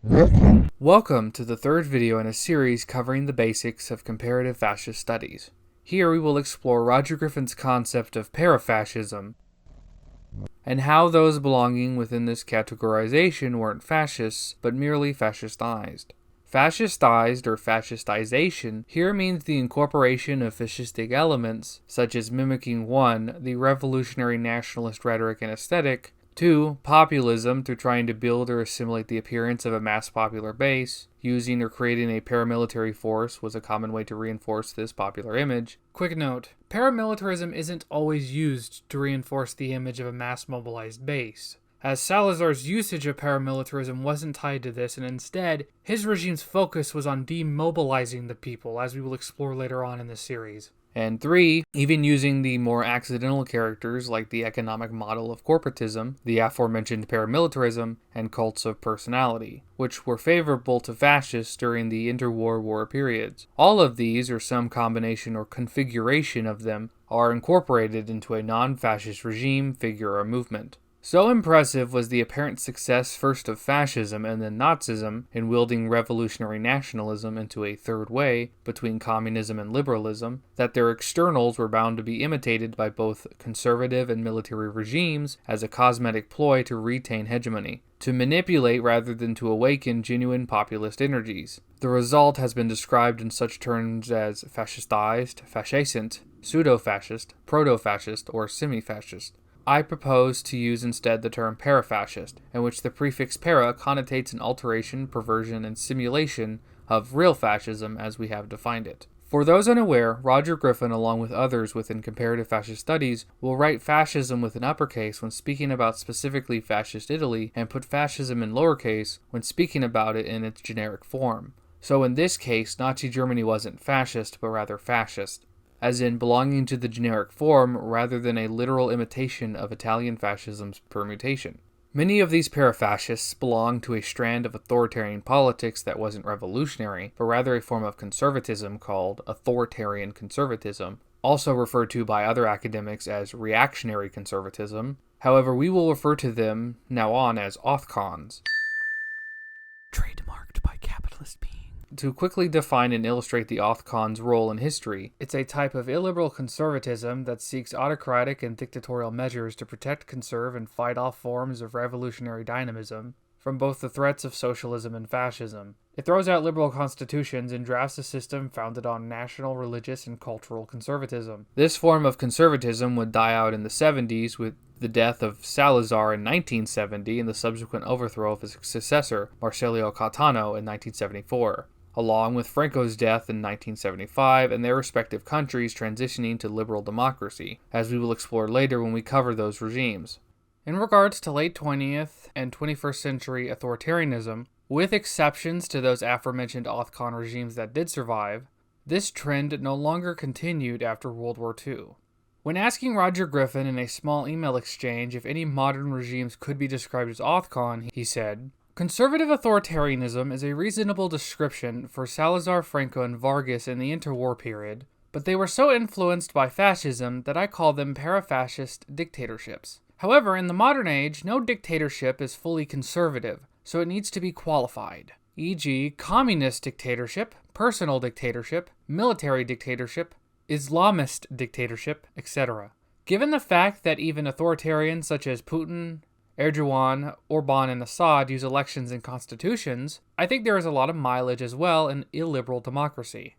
Welcome to the third video in a series covering the basics of comparative fascist studies. Here we will explore Roger Griffin's concept of para-fascism and how those belonging within this categorization weren't fascists, but merely fascistized. Fascistized or fascistization here means the incorporation of fascistic elements, such as mimicking 1. The revolutionary nationalist rhetoric and aesthetic, 2. Populism through trying to build or assimilate the appearance of a mass popular base. Using or creating a paramilitary force was a common way to reinforce this popular image. Quick note, paramilitarism isn't always used to reinforce the image of a mass mobilized base, as Salazar's usage of paramilitarism wasn't tied to this, and instead, his regime's focus was on demobilizing the people, as we will explore later on in this series. And 3, even using the more accidental characters like the economic model of corporatism, the aforementioned paramilitarism, and cults of personality, which were favorable to fascists during the interwar war periods. All of these, or some combination or configuration of them, are incorporated into a non-fascist regime, figure, or movement. So impressive was the apparent success first of fascism and then Nazism in wielding revolutionary nationalism into a third way between communism and liberalism, that their externals were bound to be imitated by both conservative and military regimes as a cosmetic ploy to retain hegemony, to manipulate rather than to awaken genuine populist energies. The result has been described in such terms as fascistized, fascist, pseudo-fascist, proto-fascist, or semi-fascist. I propose to use instead the term para-fascist, in which the prefix para connotates an alteration, perversion, and simulation of real fascism as we have defined it. For those unaware, Roger Griffin, along with others within comparative fascist studies, will write fascism with an uppercase when speaking about specifically fascist Italy, and put fascism in lowercase when speaking about it in its generic form. So in this case, Nazi Germany wasn't fascist, but rather fascist, as in belonging to the generic form rather than a literal imitation of Italian fascism's permutation. Many of these para-fascists belonged to a strand of authoritarian politics that wasn't revolutionary, but rather a form of conservatism called authoritarian conservatism, also referred to by other academics as reactionary conservatism. However, we will refer to them now on as Authcons. Trademarked by capitalist being. To quickly define and illustrate the Authcons' role in history, it's a type of illiberal conservatism that seeks autocratic and dictatorial measures to protect, conserve, and fight off forms of revolutionary dynamism from both the threats of socialism and fascism. It throws out liberal constitutions and drafts a system founded on national, religious, and cultural conservatism. This form of conservatism would die out in the 70s with the death of Salazar in 1970 and the subsequent overthrow of his successor, Marcello Caetano, in 1974. Along with Franco's death in 1975 and their respective countries transitioning to liberal democracy, as we will explore later when we cover those regimes. In regards to late 20th and 21st century authoritarianism, with exceptions to those aforementioned Authcon regimes that did survive, this trend no longer continued after World War II. When asking Roger Griffin in a small email exchange if any modern regimes could be described as Authcon, he said, "Conservative authoritarianism is a reasonable description for Salazar, Franco, and Vargas in the interwar period, but they were so influenced by fascism that I call them para-fascist dictatorships. However, in the modern age, no dictatorship is fully conservative, so it needs to be qualified, e.g. communist dictatorship, personal dictatorship, military dictatorship, Islamist dictatorship, etc. Given the fact that even authoritarians such as Putin, Erdogan, Orban, and Assad use elections and constitutions, I think there is a lot of mileage as well in illiberal democracy.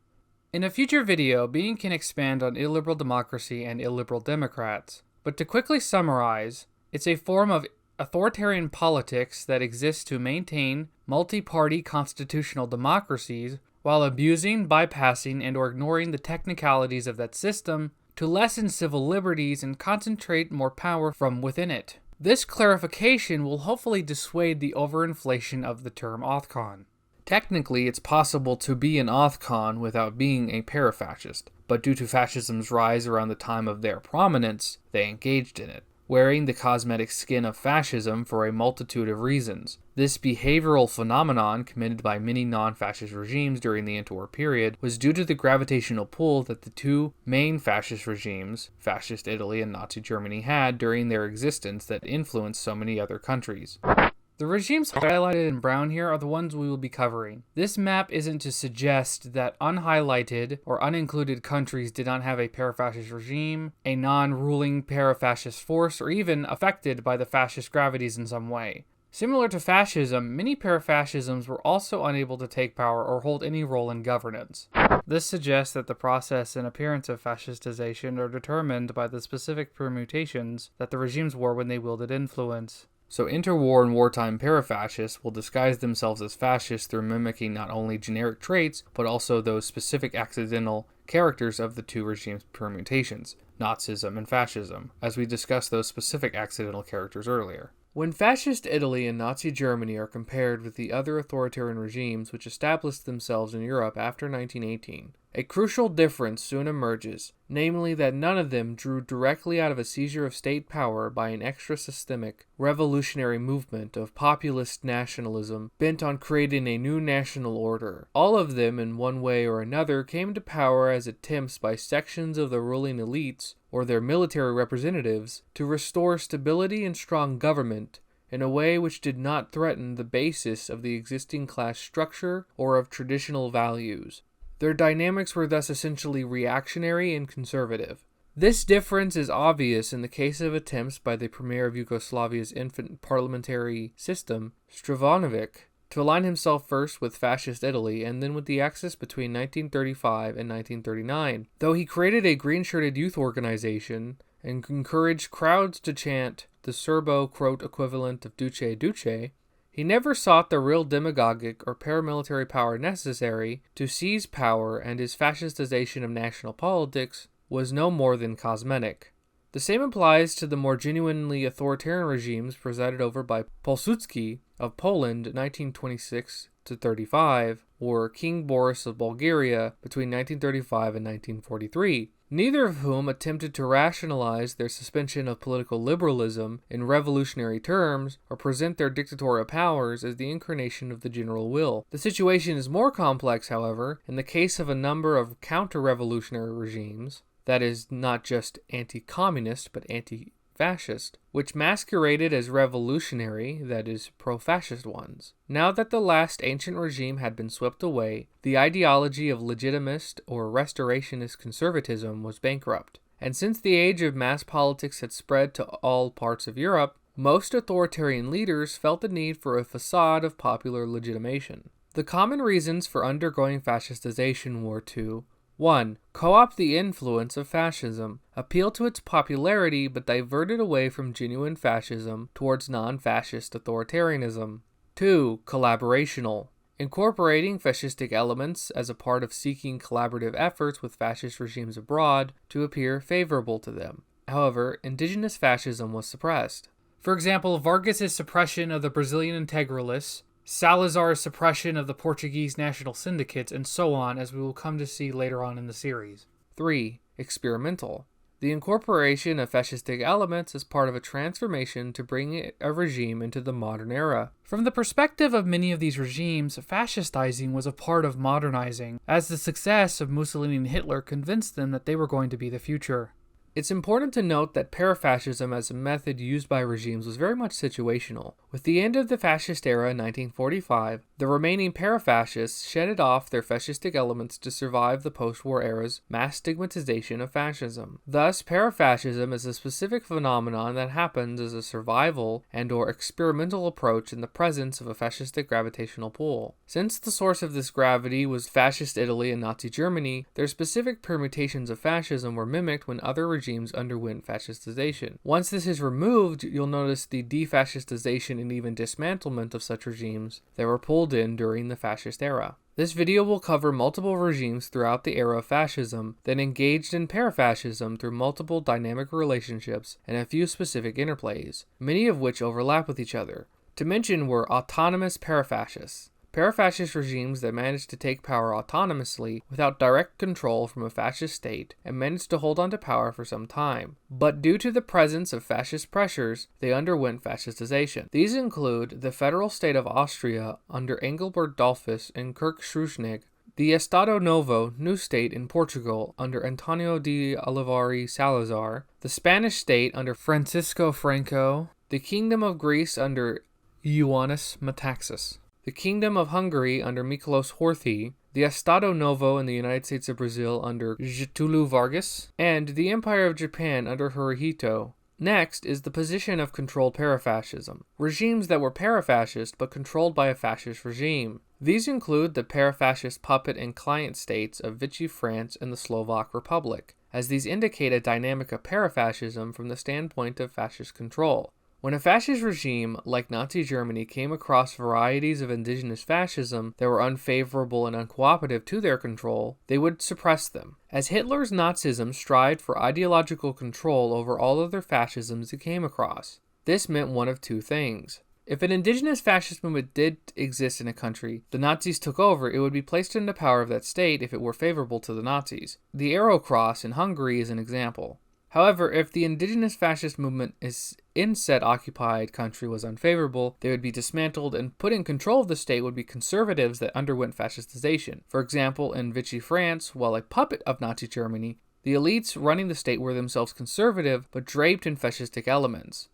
In a future video, Being can expand on illiberal democracy and illiberal democrats, but to quickly summarize, it's a form of authoritarian politics that exists to maintain multi-party constitutional democracies while abusing, bypassing, and or ignoring the technicalities of that system to lessen civil liberties and concentrate more power from within it. This clarification will hopefully dissuade the overinflation of the term Authcon. Technically, it's possible to be an Authcon without being a para-fascist, but due to fascism's rise around the time of their prominence, they engaged in it, wearing the cosmetic skin of fascism for a multitude of reasons. This behavioral phenomenon, committed by many non-fascist regimes during the interwar period, was due to the gravitational pull that the two main fascist regimes, Fascist Italy and Nazi Germany, had during their existence that influenced so many other countries. The regimes highlighted in brown here are the ones we will be covering. This map isn't to suggest that unhighlighted or unincluded countries did not have a para-fascist regime, a non-ruling para-fascist force, or even affected by the fascist gravities in some way. Similar to fascism, many para-fascisms were also unable to take power or hold any role in governance. This suggests that the process and appearance of fascistization are determined by the specific permutations that the regimes wore when they wielded influence. So interwar and wartime para-fascists will disguise themselves as fascists through mimicking not only generic traits, but also those specific accidental characters of the two regimes' permutations, Nazism and fascism, as we discussed those specific accidental characters earlier. When Fascist Italy and Nazi Germany are compared with the other authoritarian regimes which established themselves in Europe after 1918, a crucial difference soon emerges, namely that none of them drew directly out of a seizure of state power by an extra-systemic, revolutionary movement of populist nationalism bent on creating a new national order. All of them, in one way or another, came to power as attempts by sections of the ruling elites, or their military representatives, to restore stability and strong government in a way which did not threaten the basis of the existing class structure or of traditional values. Their dynamics were thus essentially reactionary and conservative. This difference is obvious in the case of attempts by the premier of Yugoslavia's infant parliamentary system, Stevanović, to align himself first with Fascist Italy and then with the Axis between 1935 and 1939. Though he created a green-shirted youth organization and encouraged crowds to chant the Serbo-Croat equivalent of Duce Duce, he never sought the real demagogic or paramilitary power necessary to seize power, and his fascistization of national politics was no more than cosmetic. The same applies to the more genuinely authoritarian regimes presided over by Pilsudski of Poland 1926-35, or King Boris of Bulgaria between 1935 and 1943, neither of whom attempted to rationalize their suspension of political liberalism in revolutionary terms or present their dictatorial powers as the incarnation of the general will. The situation is more complex, however, in the case of a number of counter-revolutionary regimes, that is, not just anti-communist but anti-fascist, which masqueraded as revolutionary, that is, pro-fascist ones. Now that the last ancient regime had been swept away, the ideology of legitimist or restorationist conservatism was bankrupt. And since the age of mass politics had spread to all parts of Europe, most authoritarian leaders felt the need for a facade of popular legitimation. The common reasons for undergoing fascistization were to 1. Co-opt the influence of fascism, appeal to its popularity but divert it away from genuine fascism towards non-fascist authoritarianism. 2. Collaborational, incorporating fascistic elements as a part of seeking collaborative efforts with fascist regimes abroad to appear favorable to them. However, indigenous fascism was suppressed. For example, Vargas's suppression of the Brazilian integralists, Salazar's suppression of the Portuguese national syndicates, and so on, as we will come to see later on in the series. 3. Experimental, the incorporation of fascistic elements as part of a transformation to bring a regime into the modern era. From the perspective of many of these regimes, fascistizing was a part of modernizing, as the success of Mussolini and Hitler convinced them that they were going to be the future. It's important to note that para-fascism as a method used by regimes was very much situational. With the end of the fascist era in 1945, the remaining para-fascists shedded off their fascistic elements to survive the post-war era's mass stigmatization of fascism. Thus, para-fascism is a specific phenomenon that happens as a survival and/or experimental approach in the presence of a fascistic gravitational pull. Since the source of this gravity was fascist Italy and Nazi Germany, their specific permutations of fascism were mimicked when other regimes underwent fascistization. Once this is removed, you'll notice the defascistization and even dismantlement of such regimes that were pulled in during the fascist era. This video will cover multiple regimes throughout the era of fascism that engaged in para-fascism through multiple dynamic relationships and a few specific interplays, many of which overlap with each other. To mention were autonomous para-fascists, para-fascist regimes that managed to take power autonomously without direct control from a fascist state and managed to hold on to power for some time. But due to the presence of fascist pressures, they underwent fascistization. These include the federal state of Austria under Engelbert Dollfuss and Kurt Schuschnigg, the Estado Novo, new state in Portugal under Antonio de Oliveira Salazar, the Spanish state under Francisco Franco, the Kingdom of Greece under Ioannis Metaxas. The Kingdom of Hungary under Miklos Horthy, the Estado Novo in the United States of Brazil under Getúlio Vargas, and the Empire of Japan under Hirohito. Next is the position of controlled parafascism, regimes that were parafascist but controlled by a fascist regime. These include the parafascist puppet and client states of Vichy France and the Slovak Republic, as these indicate a dynamic of parafascism from the standpoint of fascist control. When a fascist regime, like Nazi Germany, came across varieties of indigenous fascism that were unfavorable and uncooperative to their control, they would suppress them. As Hitler's Nazism strived for ideological control over all other fascisms it came across. This meant one of two things. If an indigenous fascist movement did exist in a country, the Nazis took over, it would be placed in the power of that state if it were favorable to the Nazis. The Arrow Cross in Hungary is an example. However, if the indigenous fascist movement in said occupied country was unfavorable, they would be dismantled, and put in control of the state would be conservatives that underwent fascistization. For example, in Vichy France, while a puppet of Nazi Germany, the elites running the state were themselves conservative but draped in fascistic elements.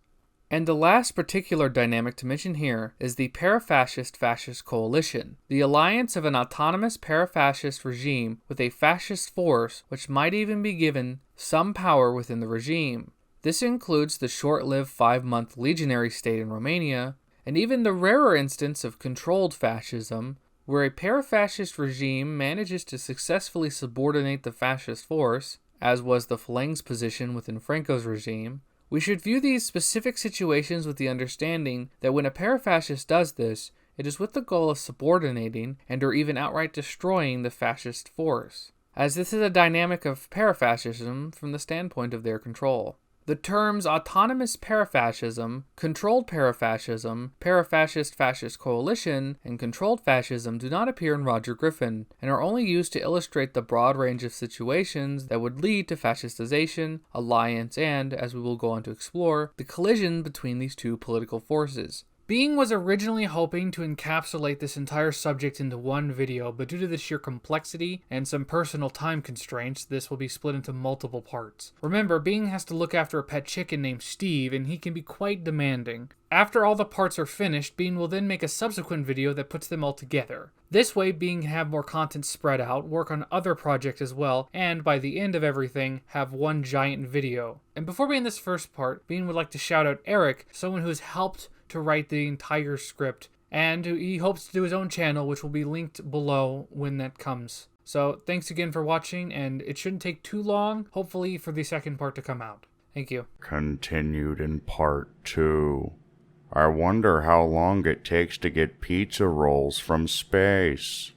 And the last particular dynamic to mention here is the para-fascist coalition, the alliance of an autonomous para-fascist regime with a fascist force which might even be given some power within the regime. This includes the short-lived 5-month legionary state in Romania, and even the rarer instance of controlled fascism, where a para-fascist regime manages to successfully subordinate the fascist force, as was the Phalang's position within Franco's regime. We should view these specific situations with the understanding that when a para-fascist does this, it is with the goal of subordinating and or even outright destroying the fascist force, as this is a dynamic of para-fascism from the standpoint of their control. The terms autonomous para-fascism, controlled para-fascism, para-fascist coalition, and controlled fascism do not appear in Roger Griffin, and are only used to illustrate the broad range of situations that would lead to fascistization, alliance, and, as we will go on to explore, the collision between these two political forces. Being was originally hoping to encapsulate this entire subject into one video, but due to the sheer complexity and some personal time constraints, this will be split into multiple parts. Remember, Being has to look after a pet chicken named Steve, and he can be quite demanding. After all the parts are finished, Being will then make a subsequent video that puts them all together. This way, Being can have more content spread out, work on other projects as well, and by the end of everything, have one giant video. And before we end this first part, Being would like to shout out Eric, someone who has helped to write the entire script, and he hopes to do his own channel, which will be linked below when that comes. So thanks again for watching, and it shouldn't take too long, hopefully, for the second part to come out. Thank you. Continued in part 2. I wonder how long it takes to get pizza rolls from space.